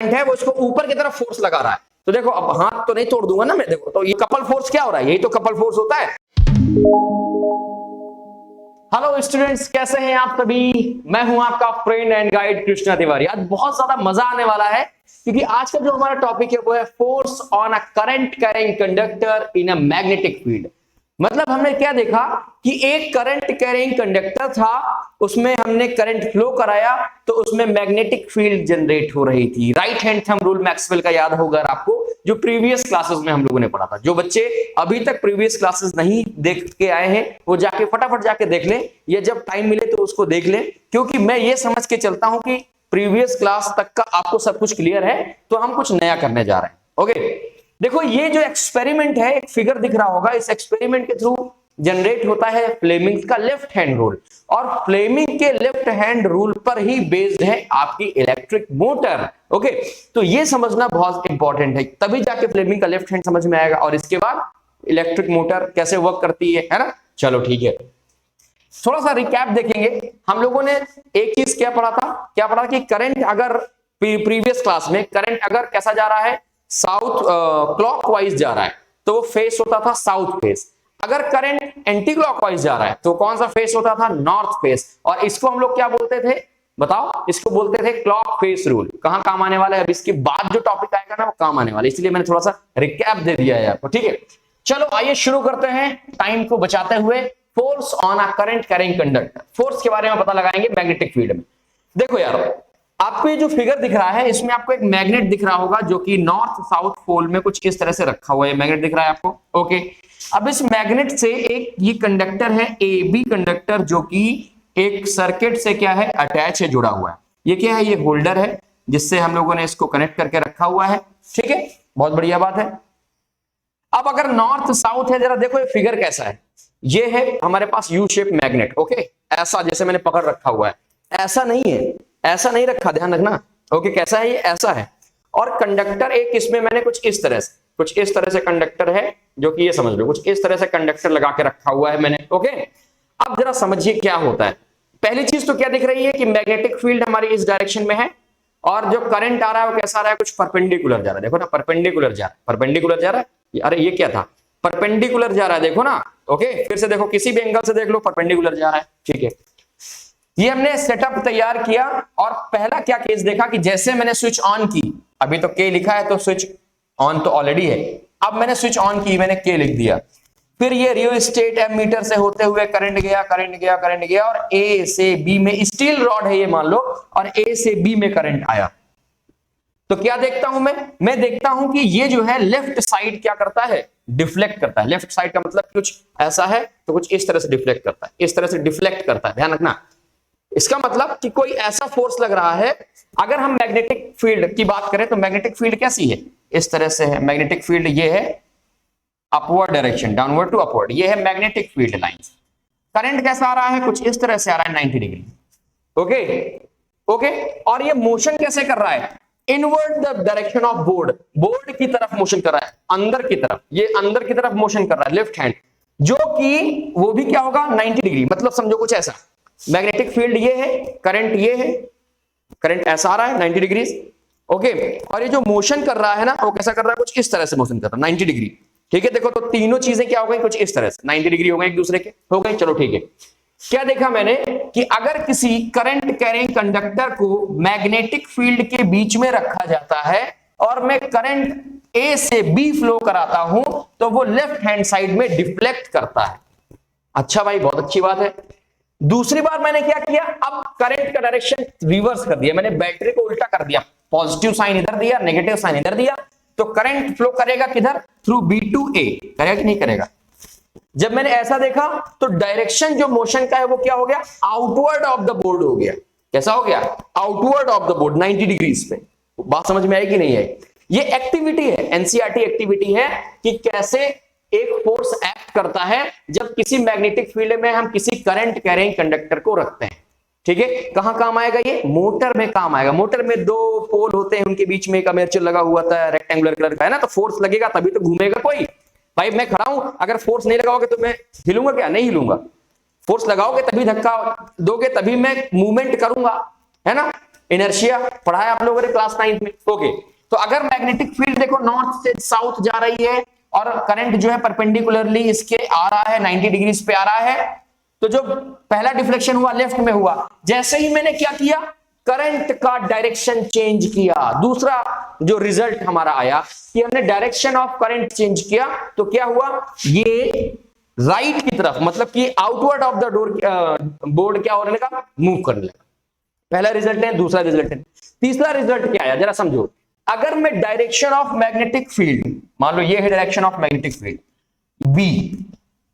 है वो इसको ऊपर की तरफ फोर्स लगा रहा है। तो देखो अब हाथ तो नहीं तोड़ दूंगा ना मैं, देखो तो ये कपल फोर्स क्या हो रहा है, यही तो कपल फोर्स होता है। हेलो स्टूडेंट्स, कैसे हैं आप सभी? मैं हूं आपका friend and guide Krishna Tiwari. आज बहुत ज्यादा मजा आने वाला है क्योंकि आज का जो हमारा टॉपिक है वो है force on a current carrying conductor in a magnetic field. मतलब हमने क्या देखा कि एक करंट कैरिंग कंडक्टर था, उसमें हमने करंट फ्लो कराया तो उसमें मैग्नेटिक फील्ड जनरेट हो रही थी। Right hand thumb rule Maxwell का याद होगा आपको, जो प्रीवियस क्लासेस में हम लोगों ने पढ़ा था। जो बच्चे अभी तक प्रीवियस क्लासेस नहीं देख के आए हैं वो जाके फटाफट जाके देख लें, या जब टाइम मिले तो उसको देख लें, क्योंकि मैं ये समझ के चलता हूं कि प्रीवियस क्लास तक का आपको सब कुछ क्लियर है तो हम कुछ नया करने जा रहे हैं। ओके, देखो ये जो एक्सपेरिमेंट है, एक फिगर दिख रहा होगा, इस एक्सपेरिमेंट के थ्रू जनरेट होता है फ्लेमिंग का लेफ्ट हैंड रूल, और फ्लेमिंग के लेफ्ट हैंड रूल पर ही बेस्ड है आपकी इलेक्ट्रिक मोटर। ओके, तो ये समझना बहुत इंपॉर्टेंट है, तभी जाके फ्लेमिंग का लेफ्ट हैंड समझ में आएगा और इसके बाद इलेक्ट्रिक मोटर कैसे वर्क करती है ना। चलो ठीक है, थोड़ा सा रिकैप देखेंगे। हम लोगों ने एक चीज क्या पढ़ा कि करंट अगर प्रीवियस क्लास में करंट अगर कैसा जा रहा है, साउथ क्लॉकवाइज जा रहा है तो वो फेस होता था साउथ फेस। अगर करंट एंटी क्लॉकवाइज जा रहा है तो कौन सा फेस होता था, नॉर्थ फेस। और इसको हम लोग क्या बोलते थे बताओ, इसको बोलते थे क्लॉक फेस रूल। कहां काम आने वाला है, अब इसके बाद जो टॉपिक आएगा ना वो काम आने वाला है, इसलिए मैंने थोड़ा सा रिकैप दे दिया है आपको। ठीक है, चलो आइए शुरू करते हैं टाइम को बचाते हुए। Force on a current carrying conductor, force के बारे में पता लगाएंगे मैग्नेटिक फील्ड में। देखो यार, आपको ये जो फिगर दिख रहा है इसमें आपको एक मैग्नेट दिख रहा होगा जो कि नॉर्थ साउथ पोल में कुछ इस तरह से रखा हुआ है। मैग्नेट दिख रहा है आपको? ओके, अब इस मैग्नेट से एक ये कंडक्टर है ए बी कंडक्टर, जो कि एक सर्किट से क्या है अटैच है, जुड़ा हुआ है। ये क्या है, ये होल्डर है जिससे हम लोगों ने इसको कनेक्ट करके रखा हुआ है। ठीक है, बहुत बढ़िया बात है। अब अगर नॉर्थ साउथ है, जरा देखो ये फिगर कैसा है। ये है हमारे पास यू शेप मैग्नेट। ओके, ऐसा जैसे मैंने पकड़ रखा हुआ है, ऐसा नहीं है, ऐसा नहीं रखा, ध्यान रखना। ओके, कैसा है ये, ऐसा है। और कंडक्टर एक इसमें मैंने कुछ इस तरह से कंडक्टर है, जो कि ये समझ लो कुछ इस तरह से कंडक्टर लगा के रखा हुआ है मैंने। ओके, अब जरा समझिए क्या होता है। पहली चीज तो क्या दिख रही है कि मैग्नेटिक फील्ड हमारी इस डायरेक्शन में है, और जो करंट आ रहा है वो कैसा आ रहा है, कुछ परपेंडिकुलर जा रहा है। देखो ना, परपेंडिकुलर जा रहा है। अरे ये क्या था, परपेंडिकुलर जा रहा है, देखो ना। ओके, फिर से देखो, किसी भी एंगल से देख लो परपेंडिकुलर जा रहा है। ठीक है, ये हमने सेटअप तैयार किया और पहला क्या केस देखा कि जैसे मैंने स्विच ऑन की, अभी तो के लिखा है तो स्विच ऑन तो ऑलरेडी है, अब मैंने स्विच ऑन की, मैंने के लिख दिया। फिर ये रियोस्टेट एमीटर से होते हुए करंट गया और ए से बी में, स्टील रॉड है ये मान लो, और ए से बी में करंट आया। तो क्या देखता हूं मैं देखता हूं कि ये जो है लेफ्ट साइड क्या करता है, डिफ्लेक्ट करता है। लेफ्ट साइड का मतलब कुछ ऐसा है तो कुछ इस तरह से डिफ्लेक्ट करता है, इस तरह से डिफ्लेक्ट करता है, ध्यान रखना। इसका मतलब कि कोई ऐसा फोर्स लग रहा है। अगर हम मैग्नेटिक फील्ड की बात करें तो मैग्नेटिक फील्ड कैसी है, इस तरह से है मैग्नेटिक फील्ड। ये है upward direction, downward to upward, ये है मैग्नेटिक फील्ड लाइंस। करंट कैसा आ रहा है, कुछ इस तरह से आ रहा है 90 डिग्री। ओके, और ये मोशन कैसे कर रहा है, inward the direction of board की तरफ मोशन कर रहा है, अंदर की तरफ, ये अंदर की तरफ मोशन कर रहा है लेफ्ट हैंड, जो कि वो भी क्या होगा 90 डिग्री। मतलब समझो कुछ ऐसा, मैग्नेटिक फील्ड ये है, करंट ये है, करंट ऐसा आ रहा है 90 डिग्री। ओके, और ये जो मोशन कर रहा है ना वो कैसा कर रहा है, कुछ इस तरह से मोशन कर रहा है 90 डिग्री। ठीक है, देखो तो तीनों चीजें क्या हो गई, कुछ इस तरह से 90 डिग्री हो गए एक दूसरे के, हो गए। चलो ठीक है, क्या देखा मैंने कि अगर किसी करंट कैरिंग कंडक्टर को मैग्नेटिक फील्ड के बीच में रखा जाता है और मैं करंट ए से बी फ्लो कराता हूं तो वो लेफ्ट हैंड साइड में डिफ्लेक्ट करता है। अच्छा भाई, बहुत अच्छी बात है। दूसरी बार मैंने क्या किया, अब करंट का डायरेक्शन रिवर्स कर दिया, मैंने बैटरी को उल्टा कर दिया, पॉजिटिव साइन इधर दिया, नेगेटिव साइन इधर दिया, तो करंट फ्लो करेगा किधर, थ्रू बी टू ए, करेगा कि नहीं करेगा। जब मैंने ऐसा देखा तो डायरेक्शन जो मोशन का है वो क्या हो गया, आउटवर्ड ऑफ द बोर्ड हो गया। कैसा हो गया, outward of the board 90 degrees पे। बात समझ में आई कि नहीं आई? ये एक्टिविटी है, एनसीईआरटी एक्टिविटी है कि कैसे एक फोर्स एक्ट करता है जब किसी मैग्नेटिक फील्ड में हम किसी करंट कैरिंग कंडक्टर को रखते हैं। ठीक है, कहां काम आएगा ये, मोटर में काम आएगा। मोटर में दो पोल होते हैं, उनके बीच में एक आर्मेचर लगा हुआ था रेक्टेंगुलर कलर का, है ना, तो फोर्स लगेगा तभी तो घूमेगा कोई। भाई मैं खड़ा हूं, अगर फोर्स नहीं लगाओगे तो मैं हिलूंगा क्या, नहीं हिलूंगा। फोर्स लगाओगे तभी, धक्का दोगे तभी मैं मूवमेंट करूंगा, है ना। इनर्शिया पढ़ा है आप लोगों ने क्लास 9 में। ओके, तो अगर मैग्नेटिक फील्ड देखो नॉर्थ से साउथ जा रही है और करंट जो है परपेंडिकुलरली इसके आ रहा है 90 डिग्री पे आ रहा है, तो जो पहला डिफ्लेक्शन हुआ लेफ्ट में हुआ, जैसे ही मैंने क्या किया करंट का डायरेक्शन चेंज किया, दूसरा जो रिजल्ट हमारा आया कि हमने डायरेक्शन ऑफ करंट चेंज किया, तो क्या हुआ ये राइट की तरफ, मतलब कि outward of the door board क्या होने लगा, मूव करने लगा। पहला रिजल्ट है, दूसरा रिजल्ट है। तीसरा रिजल्ट क्या आया जरा समझो, अगर मैं डायरेक्शन ऑफ मैग्नेटिक फील्ड, मान लो ये है direction of magnetic field B,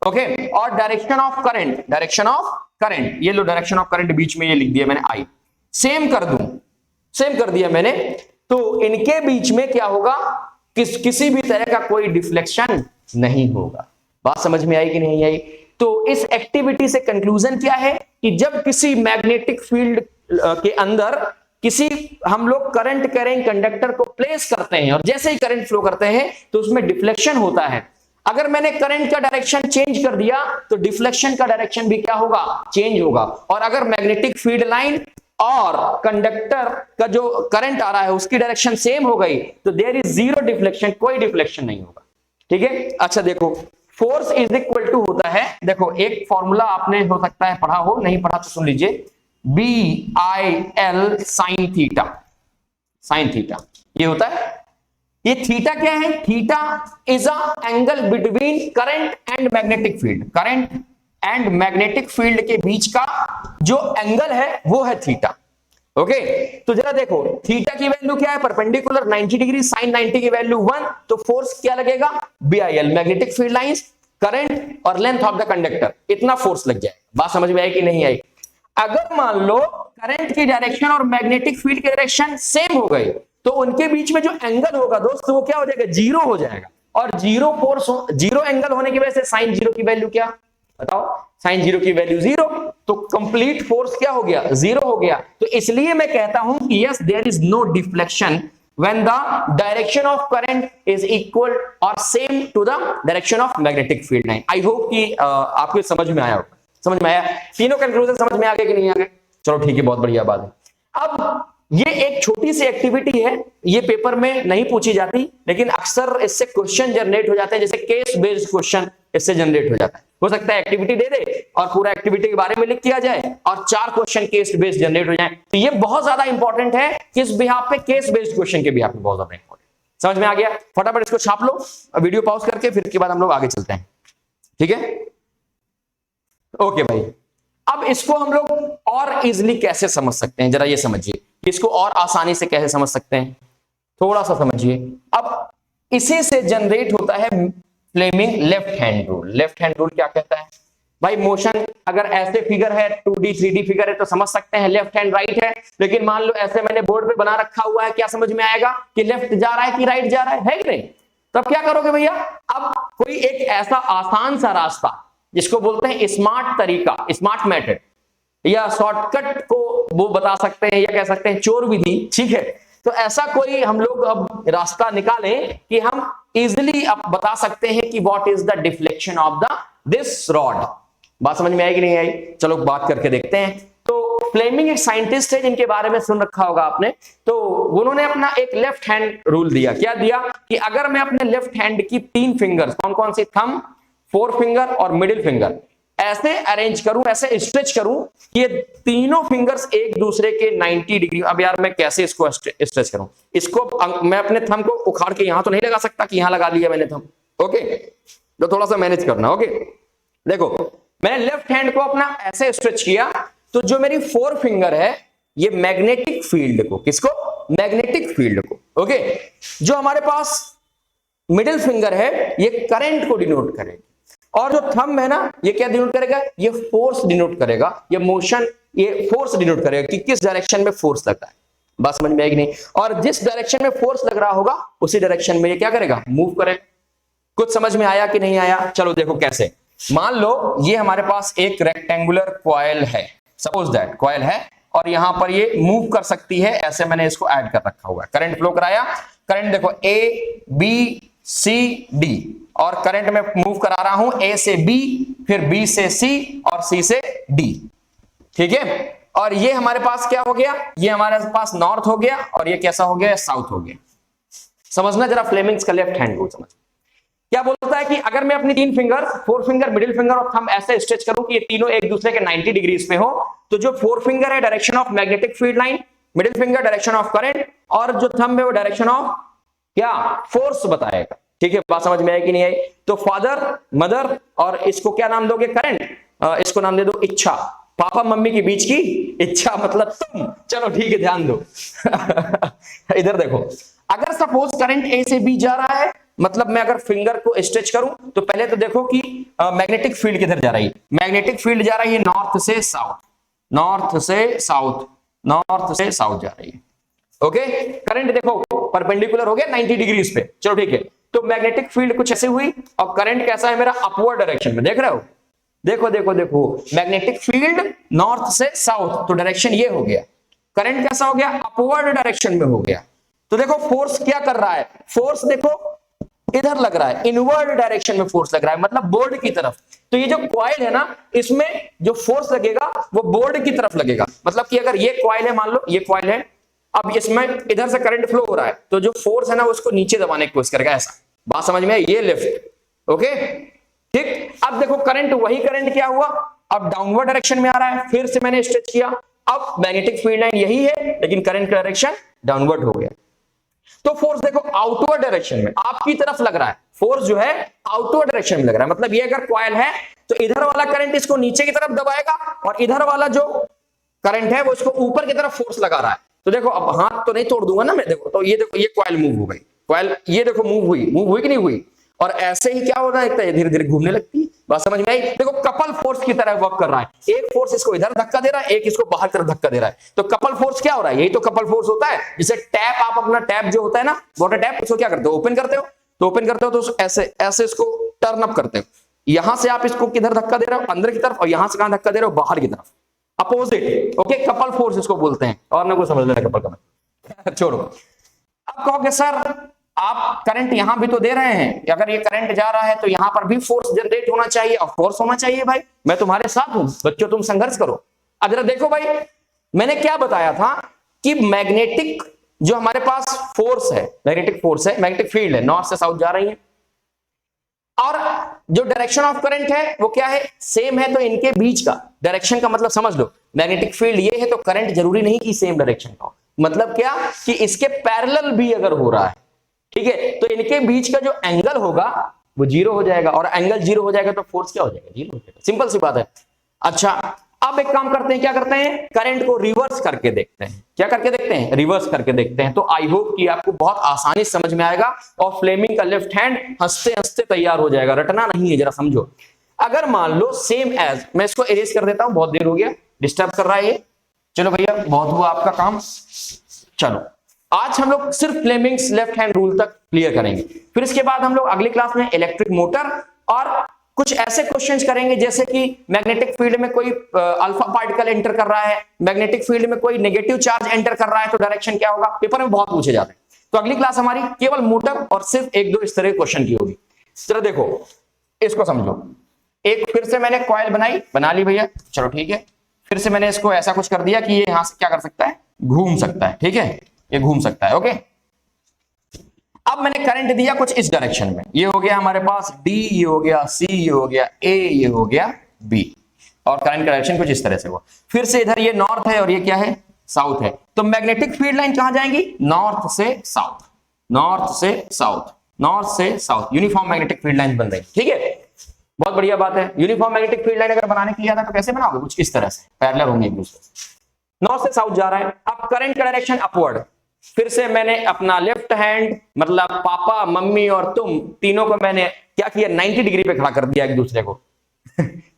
okay, और डायरेक्शन ऑफ करंट, ये लो डायरेक्शन ऑफ करंट बीच में ये लिख दिया मैंने आई, सेम कर दिया मैंने, तो इनके बीच में क्या होगा, किसी भी तरह का कोई डिफ्लेक्शन नहीं होगा। बात समझ में आई कि नहीं आई? तो इस एक्टिविटी से कंक्लूजन क्या है कि जब किसी मैग्नेटिक फील्ड के अंदर किसी हम लोग करंट कैरिंग कंडक्टर को प्लेस करते हैं और जैसे ही करंट फ्लो करते हैं तो उसमें डिफ्लेक्शन होता है। अगर मैंने करंट का डायरेक्शन चेंज कर दिया तो डिफ्लेक्शन का डायरेक्शन भी क्या होगा, चेंज होगा। और अगर मैग्नेटिक फील्ड लाइन और कंडक्टर का जो करंट आ रहा है उसकी डायरेक्शन सेम हो गई तो देयर इज जीरो डिफ्लेक्शन, कोई डिफ्लेक्शन नहीं होगा। ठीक है, अच्छा देखो फोर्स इज इक्वल टू होता है, देखो एक फॉर्मूला आपने हो सकता है पढ़ा हो, नहीं पढ़ा तो सुन लीजिए, BIL साइन थीटा, ये होता है। ये थीटा क्या है, theta is a angle between current and magnetic field, current and magnetic field के बीच का जो एंगल है वो है थीटा। ओके, तो जरा देखो थीटा की वैल्यू क्या है, परपेंडिकुलर 90 डिग्री, साइन 90 की वैल्यू 1, तो फोर्स क्या लगेगा, BIL, magnetic field lines, current और लेंथ ऑफ द कंडक्टर, इतना फोर्स लग जाए। बात समझ में आई कि नहीं आई? अगर मान लो करंट की डायरेक्शन और मैग्नेटिक फील्ड की डायरेक्शन सेम हो गई तो उनके बीच में जो एंगल होगा दोस्त वो क्या हो जाएगा, जीरो हो जाएगा। और जीरो फोर्स, जीरो एंगल होने की वजह से साइन जीरो की वैल्यू क्या बताओ, साइन जीरो की वैल्यू जीरो, तो कंप्लीट फोर्स क्या हो गया, जीरो हो गया। तो इसलिए मैं कहता हूं कि yes there is no deflection when the direction of current is equal or same to the direction of magnetic field line। I hope कि आपको समझ में आया होगा, समझ में आया, तीनों कंक्लूजन समझ में आ गए कि नहीं आ गए? चलो ठीक है, बहुत बढ़िया बात है। अब ये एक छोटी सी एक्टिविटी है, ये पेपर में नहीं पूछी जाती लेकिन अक्सर इससे क्वेश्चन जनरेट हो जाते हैं, जैसे केस बेस्ड क्वेश्चन इससे जनरेट हो जाता है। हो सकता है एक्टिविटी दे दे और पूरा एक्टिविटी के बारे में लिख दिया जाए और 4 क्वेश्चन केस बेस्ड जनरेट हो जाए, तो ये बहुत ज्यादा इंपॉर्टेंट है किस बिहाफ पे, केस बेस्ड क्वेश्चन के बिहाफ पे बहुत ज्यादा इंपॉर्टेंट। समझ में आ गया? फटाफट इसको छाप लो, वीडियो पॉज करके फिर के बाद हम लोग आगे चलते हैं। ठीक है, ओके भाई। अब इसको हम लोग और इजिली कैसे समझ सकते हैं, जरा ये समझिए, इसको और आसानी से कैसे समझ सकते हैं, थोड़ा सा समझिए। अब इसी से जनरेट होता है Fleming left hand rule. Left hand rule क्या कहता है भाई, मोशन अगर ऐसे फिगर है 2D 3D फिगर है तो समझ सकते हैं लेफ्ट हैंड राइट है, लेकिन मान लो ऐसे मैंने बोर्ड पे बना रखा हुआ है, क्या समझ में आएगा कि लेफ्ट जा रहा है कि राइट जा रहा है कि नहीं? तब क्या करोगे भैया, अब कोई एक ऐसा आसान सा रास्ता जिसको बोलते हैं स्मार्ट तरीका, स्मार्ट मेथड या शॉर्टकट को वो बता सकते हैं या कह सकते हैं चोर विधि। ठीक है, तो ऐसा कोई हम लोग अब रास्ता निकालें कि हम इजिली अब बता सकते हैं कि what is the deflection of the this rod. बात समझ में आई कि नहीं आई? चलो बात करके देखते हैं। तो फ्लेमिंग एक साइंटिस्ट है जिनके बारे में सुन रखा होगा आपने, तो उन्होंने अपना एक लेफ्ट हैंड रूल दिया। क्या दिया कि अगर मैं अपने लेफ्ट हैंड की 3 फिंगर्स, कौन कौन सी, थंब, 4 फिंगर और मिडिल फिंगर, ऐसे अरेंज करूं, ऐसे स्ट्रेच करूं कि ये तीनों फिंगर्स एक दूसरे के 90 डिग्री। अब यार मैं कैसे इसको स्ट्रेच करूं, इसको मैं अपने थंब को उखाड़ के यहां तो नहीं लगा सकता कि यहां लगा लिया मैंने थंब। ओके, तो थोड़ा सा मैनेज करना। ओके, देखो मैंने लेफ्ट हैंड को अपना ऐसे स्ट्रेच किया तो जो मेरी 4 फिंगर है ये मैग्नेटिक फील्ड को, किसको, मैग्नेटिक फील्ड को। ओके, जो हमारे पास मिडिल फिंगर है ये करंट को डिनोट करेगा और जो थंब है ना ये क्या डिनोट करेगा, ये फोर्स डिनोट करेगा, ये मोशन, ये फोर्स डिनोट करेगा कि किस डायरेक्शन में फोर्स लग रहा है। बात समझ में आएगी नहीं? और जिस डायरेक्शन में फोर्स लग रहा होगा उसी डायरेक्शन में ये क्या करेगा, मूव करेगा। कुछ समझ में आया कि नहीं आया? चलो देखो कैसे। मान लो ये हमारे पास एक रेक्टेंगुलर कॉइल है, सपोज दैट कॉइल है और यहां पर ये मूव कर सकती है, ऐसे मैंने इसको ऐड कर रखा हुआ है। करंट फ्लो कराया, करंट देखो ABCD और करंट में मूव करा रहा हूं A से B, फिर B से C और C से D। ठीक है, और ये हमारे पास क्या हो गया, ये हमारे पास नॉर्थ हो गया और ये कैसा हो गया, साउथ हो गया। समझना जरा फ्लेमिंग्स का लेफ्ट हैंड रूल समझ। क्या बोलता है कि अगर मैं अपनी 3 फिंगर, 4 फिंगर, मिडिल फिंगर और थंब ऐसे स्ट्रेच करूं कि ये तीनों एक दूसरे के 90 डिग्रीज पे हो, तो जो 4 फिंगर है direction of magnetic field line, middle finger direction of current और जो थंब है वो डायरेक्शन ऑफ क्या, फोर्स बताएगा। ठीक है, बात समझ में आई कि नहीं आई? तो फादर, मदर और इसको क्या नाम दोगे, करंट, इसको नाम दे दो इच्छा। पापा मम्मी के बीच की इच्छा मतलब तुम। चलो ठीक है, ध्यान दो। इधर देखो, अगर सपोज करंट ए से बी जा रहा है, मतलब मैं अगर फिंगर को स्ट्रेच करूं तो पहले तो देखो कि मैग्नेटिक फील्ड किधर जा रही है। मैग्नेटिक फील्ड जा रही है नॉर्थ से साउथ, नॉर्थ से साउथ, नॉर्थ से साउथ जा रही है। ओके, करंट देखो परपेंडिकुलर हो गया 90 डिग्रीज पे। चलो ठीक है, तो मैग्नेटिक फील्ड कुछ ऐसे हुई और करंट कैसा है मेरा, अपवर्ड डायरेक्शन में। देख रहे हो, देखो देखो देखो, मैग्नेटिक फील्ड नॉर्थ से साउथ, तो डायरेक्शन ये हो गया। करंट कैसा हो गया, अपवर्ड डायरेक्शन में हो गया। तो देखो फोर्स क्या कर रहा है, फोर्स देखो इधर लग रहा है, इनवर्ड डायरेक्शन में फोर्स लग रहा है, मतलब बोर्ड की तरफ। तो ये जो कॉइल है ना, इसमें जो फोर्स लगेगा वो बोर्ड की तरफ लगेगा। मतलब कि अगर ये कॉइल है, मान लो ये कॉइल है, अब इसमें इधर से करंट फ्लो हो रहा है, तो जो फोर्स है ना उसको नीचे दबाने की कोशिश करेगा, ऐसा। बात समझ में आई? ये लिफ्ट। ओके ठीक, अब देखो करंट, वही करंट क्या हुआ, अब डाउनवर्ड डायरेक्शन में आ रहा है। फिर से मैंने स्ट्रेच किया, अब मैग्नेटिक फील्ड लाइन यही है लेकिन करंट का डायरेक्शन डाउनवर्ड हो गया। तो फोर्स देखो आउटवर्ड डायरेक्शन में आपकी तरफ लग रहा है, फोर्स जो है आउटवर्ड डायरेक्शन में लग रहा है। मतलब ये अगर कॉइल है तो इधर वाला करंट इसको नीचे की तरफ दबाएगा और इधर वाला जो करंट है वो इसको ऊपर की तरफ फोर्स लगा रहा है। तो देखो, अब हाथ तो नहीं तोड़ दूंगा ना मैं, देखो तो ये देखो, ये कॉइल मूव हो गई, कॉइल ये देखो मूव हुई कि नहीं हुई। और ऐसे ही क्या हो रहा है, धीरे धीरे घूमने लगती है। बात समझ में आई? देखो कपल फोर्स की तरह वर्क कर रहा है, एक फोर्स इसको इधर धक्का दे रहा है, एक इसको बाहर तरफ धक्का दे रहा है। तो कपल फोर्स क्या हो रहा है, यही तो कपल फोर्स होता है। जैसे टैप, आप अपना टैप जो होता है ना, वाटर टैप, उसको क्या करते हो, ओपन करते हो। तो ओपन करते हो तो ऐसे ऐसे इसको टर्न अप करते हो। यहां से आप इसको किधर धक्का दे रहे हो, अंदर की तरफ, और यहां से कहां धक्का दे रहे हो, बाहर की तरफ, अपोजिट। ओके, कपल फोर्स इसको बोलते हैं। और ना कुछ समझ लेना कपल का, छोड़ो। अब कहोगे सर आप करंट यहां भी तो दे रहे हैं, अगर ये करंट जा रहा है तो यहां पर भी फोर्स जनरेट होना चाहिए और फोर्स होना चाहिए। भाई मैं तुम्हारे साथ हूं, बच्चों तुम संघर्ष करो। अब जरा देखो भाई, मैंने क्या बताया था कि मैग्नेटिक जो हमारे पास फोर्स है, मैग्नेटिक फोर्स है, मैग्नेटिक फील्ड है, नॉर्थ से साउथ जा रही है, और जो डायरेक्शन ऑफ करंट है वो क्या है, सेम है। तो इनके बीच का डायरेक्शन का मतलब समझ लो, मैग्नेटिक फील्ड ये है तो करंट जरूरी नहीं कि सेम डायरेक्शन का हो। मतलब क्या कि इसके पैरेलल भी अगर हो रहा है, ठीक है, तो इनके बीच का जो एंगल होगा वो 0 हो जाएगा, और एंगल 0 हो जाएगा तो फोर्स क्या हो जाएगा, 0 हो जाएगा। सिंपल सी बात है। अच्छा, अब एक काम करते हैं, क्या करते हैं, करंट को रिवर्स करके देखते हैं। क्या करके देखते हैं, रिवर्स करके देखते हैं। तो आई होप कि आपको बहुत आसानी से समझ में आएगा और फ्लेमिंग का लेफ्ट हैंड हंसते हंसते तैयार हो जाएगा। रटना नहीं है, जरा समझो। अगर मान लो सेम एज, मैं इसको इरेज कर देता हूं, बहुत देर हो गया, डिस्टर्ब कर रहा है ये। चलो भैया, बहुत हुआ आपका काम। चलो, आज हम लोग सिर्फ फ्लेमिंग्स लेफ्ट हैंड रूल तक क्लियर करेंगे। फिर इसके बाद हम लोग अगली क्लास में इलेक्ट्रिक मोटर और कुछ ऐसे क्वेश्चंस करेंगे, जैसे कि मैग्नेटिक फील्ड में कोई अल्फा पार्टिकल एंटर कर रहा है, मैग्नेटिक फील्ड में कोई नेगेटिव चार्ज एंटर कर रहा है, तो डायरेक्शन क्या होगा, पेपर में बहुत पूछे जाते हैं। तो अगली क्लास हमारी केवल मोटर और सिर्फ 1-2 इस तरह के क्वेश्चन की होगी। जरा देखो, इसको समझो। एक फिर से मैंने कॉइल बना ली भैया, चलो ठीक है। फिर से मैंने इसको ऐसा कुछ कर दिया कि ये यहां से क्या कर सकता है, घूम सकता है। ठीक है, ये घूम सकता है। ओके, अब मैंने करंट दिया कुछ इस डायरेक्शन में, ये हो गया हमारे पास D, ये हो गया C, ये हो गया A, ये हो गया B, और करंट का डायरेक्शन कुछ इस तरह से हुआ। फिर से इधर ये नॉर्थ है और ये क्या है, साउथ है। तो मैग्नेटिक फील्ड लाइन कहां जाएंगी, नॉर्थ से साउथ, नॉर्थ से साउथ, नॉर्थ से south, uniform magnetic field line बन रही। ठीक है, बहुत बढ़िया बात है। यूनिफॉर्म मैग्नेटिक फील्ड लाइन अगर बनाने के लिए आता तो कैसे बनाओगे, कुछ इस तरह से, पैरेलल होंगे एक दूसरे से। नॉर्थ से साउथ जा रहा है। अब करंट का डायरेक्शन अपवर्ड। फिर से मैंने अपना लेफ्ट हैंड, मतलब पापा मम्मी और तुम तीनों को मैंने क्या किया, 90 डिग्री पे खड़ा कर दिया एक दूसरे को।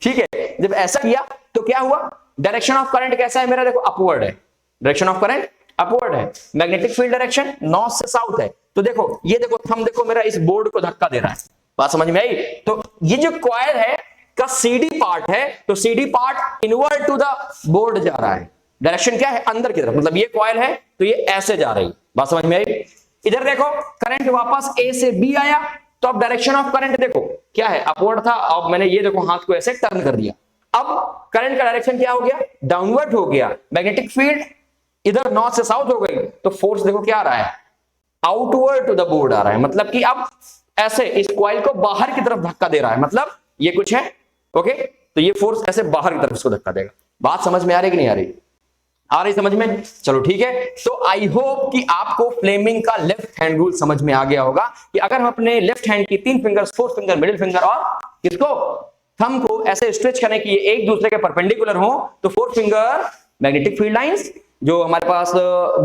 ठीक है, जब ऐसा किया तो क्या हुआ, डायरेक्शन ऑफ करंट कैसा है मेरा, देखो अपवर्ड है, डायरेक्शन ऑफ करंट अपवर्ड है। मैग्नेटिक फील्ड डायरेक्शन नॉर्थ से साउथ है। तो देखो, ये देखो थंब देखो मेरा इस बोर्ड को धक्का दे रहा है। बात समझ में आई? तो ये जो कॉइल है का CD पार्ट है, तो CD part inward to the board जा रहा है। डायरेक्शन क्या है, अंदर की तरफ, मतलब ये कॉइल है तो ये ऐसे जा रही। बात समझ में आई? इधर देखो, करंट वापस A से B आया, तो अब डायरेक्शन ऑफ करंट देखो क्या है, अपवर्ड था। अब मैंने ये देखो हाथ को ऐसे टर्न कर दिया, अब करंट का डायरेक्शन क्या हो गया, डाउनवर्ड हो गया, मैग्नेटिक फील्ड इधर नॉर्थ से साउथ हो गई, तो फोर्स देखो क्या आ रहा है, आउटवर्ड टू द बोर्ड आ रहा है, मतलब कि अब ऐसे इस कॉइल को बाहर की तरफ धक्का दे रहा है, मतलब ये कुछ है, ओके, तो ये फोर्स ऐसे बाहर की तरफ इसको धक्का देगा। बात समझ में आ रही कि नहीं आ रही, आ रही समझ में, चलो ठीक है। तो आई होप कि आपको फ्लेमिंग का लेफ्ट हैंड रूल समझ में आ गया होगा कि अगर हम अपने लेफ्ट हैंड की 3 fingers, fourth finger, middle finger और किसको, थंब को ऐसे स्ट्रेच करें कि ये एक दूसरे के परपेंडिकुलर हो, तो fourth finger magnetic field lines, जो हमारे पास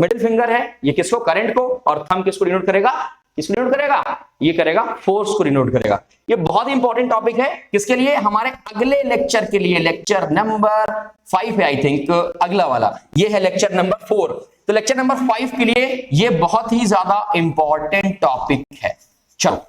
मिडिल फिंगर है ये किसको, करंट को, और थंब किसको डिनोट करेगा, किसको डिनोट करेगा, ये करेगा फोर्स को डिनोट करेगा। ये बहुत इंपॉर्टेंट टॉपिक है, किसके लिए, हमारे अगले लेक्चर के लिए, लेक्चर नंबर 5 है आई थिंक अगला वाला, ये है लेक्चर नंबर 4। तो लेक्चर नंबर 5 के लिए ये बहुत ही ज्यादा इंपॉर्टेंट टॉपिक है। चलो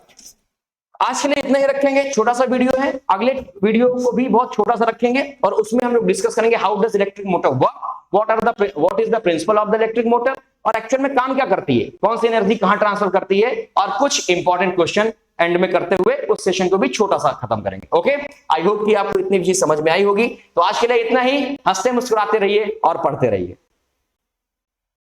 आज के लिए इतना ही रखेंगे, छोटा सा वीडियो है, अगले वीडियो को भी बहुत छोटा सा रखेंगे और उसमें हम लोग डिस्कस करेंगे how does electric motor work, what is the principle of the electric motor, और एक्चुअल में काम क्या करती है, कौन सी एनर्जी कहां ट्रांसफर करती है, और कुछ इंपॉर्टेंट क्वेश्चन एंड में करते हुए उस सेशन को भी छोटा सा खत्म करेंगे। ओके, आई होप कि आपको इतनी चीज समझ में आई होगी। तो आज के लिए इतना ही, हंसते मुस्कुराते रहिए और पढ़ते रहिए।